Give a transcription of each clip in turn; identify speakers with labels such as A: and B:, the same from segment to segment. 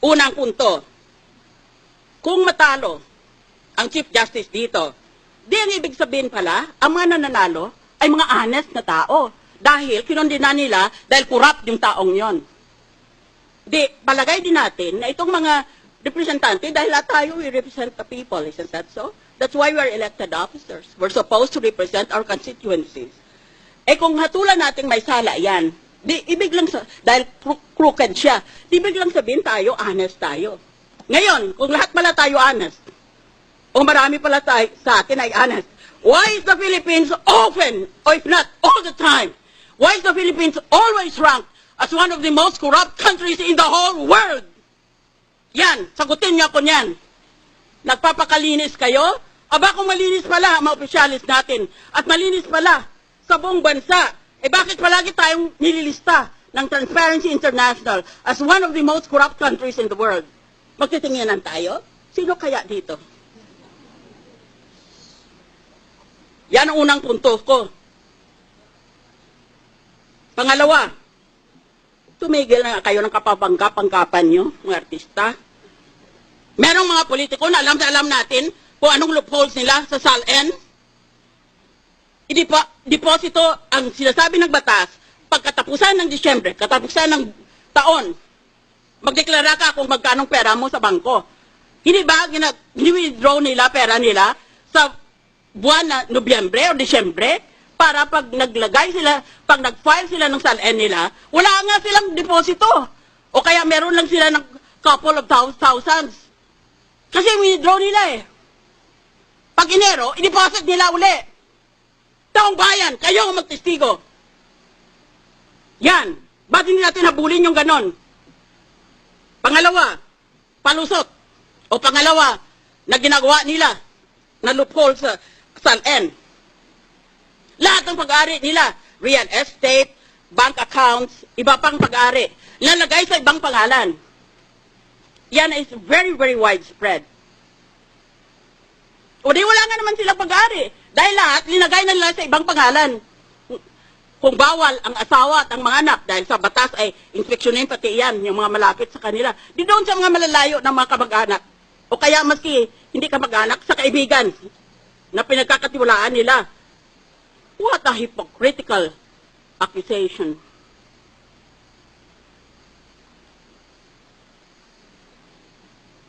A: Unang punto, kung matalo ang Chief Justice dito, di ang ibig sabihin pala, ang mga nananalo ay mga honest na tao. Dahil kinondena nila dahil corrupt yung taong yon. Di, palagay din natin na itong mga representante, dahil lahat tayo, we represent the people, isn't that so? That's why we are elected officers. We're supposed to represent our constituencies. Eh kung hatulan natin may sala yan, di, ibig lang dahil crooked siya, di ibig lang sabihin tayo, honest tayo. Ngayon, kung lahat pala tayo honest, o marami pala tayo sa atin ay honest, why is the Philippines often, or if not all the time, why is the Philippines always ranked as one of the most corrupt countries in the whole world? Yan, sagutin niyo ako niyan. Nagpapakalinis kayo? Aba kung malinis pala ang mga opisyalis natin at malinis pala sa buong bansa, eh bakit palagi tayong nililista ng Transparency International as one of the most corrupt countries in the world? Magtitinginan tayo? Sino kaya dito? Yan ang unang punto ko. Pangalawa, tumigil na kayo ng kapabangga-panggapan nyo, mga artista. Merong mga politiko na alam natin kung anong loopholes nila sa SALN. Deposito ang sinasabi ng batas pagkatapusan ng Disyembre, katapusan ng taon. Magdeklara ka kung magkanong pera mo sa bangko. Hindi ba withdraw nila pera nila sa buwan na Nobyembre o Disyembre? Para pag naglagay sila, pag nag-file sila ng SALN nila, wala nga silang deposito. O kaya meron lang sila ng couple of thousands. Kasi withdraw nila eh. Pag Enero, i-deposit nila uli. Taong bayan, kayo ang magtestigo. Yan. Ba't hindi natin habulin yung ganon? Pangalawa, palusot. O pangalawa, na ginagawa nila na loophole sa SALN. Lahat ng pag-ari nila, real estate, bank accounts, iba pang pag-ari, lalagay sa ibang pangalan. Yan is very, very widespread. O di wala nga naman silang pag-ari. Dahil lahat, linagay na nila sa ibang pangalan. Kung bawal ang asawa at ang mga anak, dahil sa batas ay inspeksyonin pati yan, yung mga malapit sa kanila. Di doon sa mga malalayo ng mga kamag-anak. O kaya maski hindi kamag-anak, sa kaibigan na pinagkakatiwalaan nila. What a hypocritical accusation.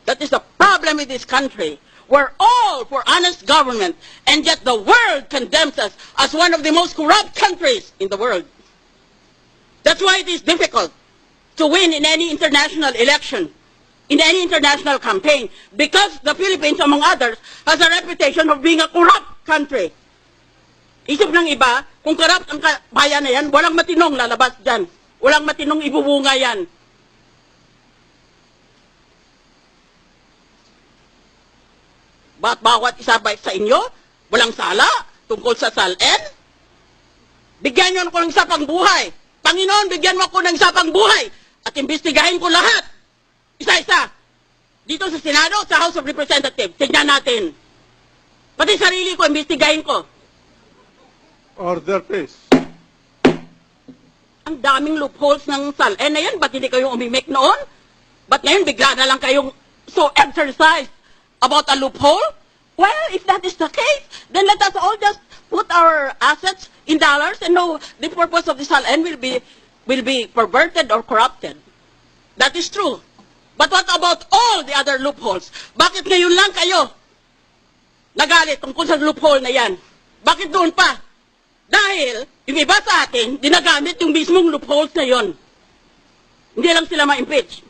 A: That is the problem with this country. We're all for honest government, and yet the world condemns us as one of the most corrupt countries in the world. That's why it is difficult to win in any international election, in any international campaign, because the Philippines, among others, has a reputation of being a corrupt country. Isip ng iba, kung corrupt ang bayan na yan, walang matinong lalabas dyan. Walang matinong ibubunga yan. Bawat isa ba sa inyo, walang sala tungkol sa SALN? Bigyan nyo ako ng isa pang buhay. Panginoon, bigyan mo ako ng isa pang buhay. At imbestigahin ko lahat. Isa-isa. Dito sa Senado, sa House of Representatives, tignan natin. Pati sarili ko, imbestigahin ko.
B: Order, please.
A: Ang daming loopholes ng SALN na yan. Ba't hindi kayo umimik noon? Ba't ngayon bigla na lang kayong so exercised about a loophole? Well, if that is the case, then let us all just put our assets in dollars and know the purpose of the SALN will be perverted or corrupted. That is true. But what about all the other loopholes? Bakit ngayon lang kayo nagalit tungkol sa loophole na yan? Bakit doon pa? Dahil, yung iba sa atin, dinagamit yung mismong loopholes na yon. Hindi lang sila ma-impeach.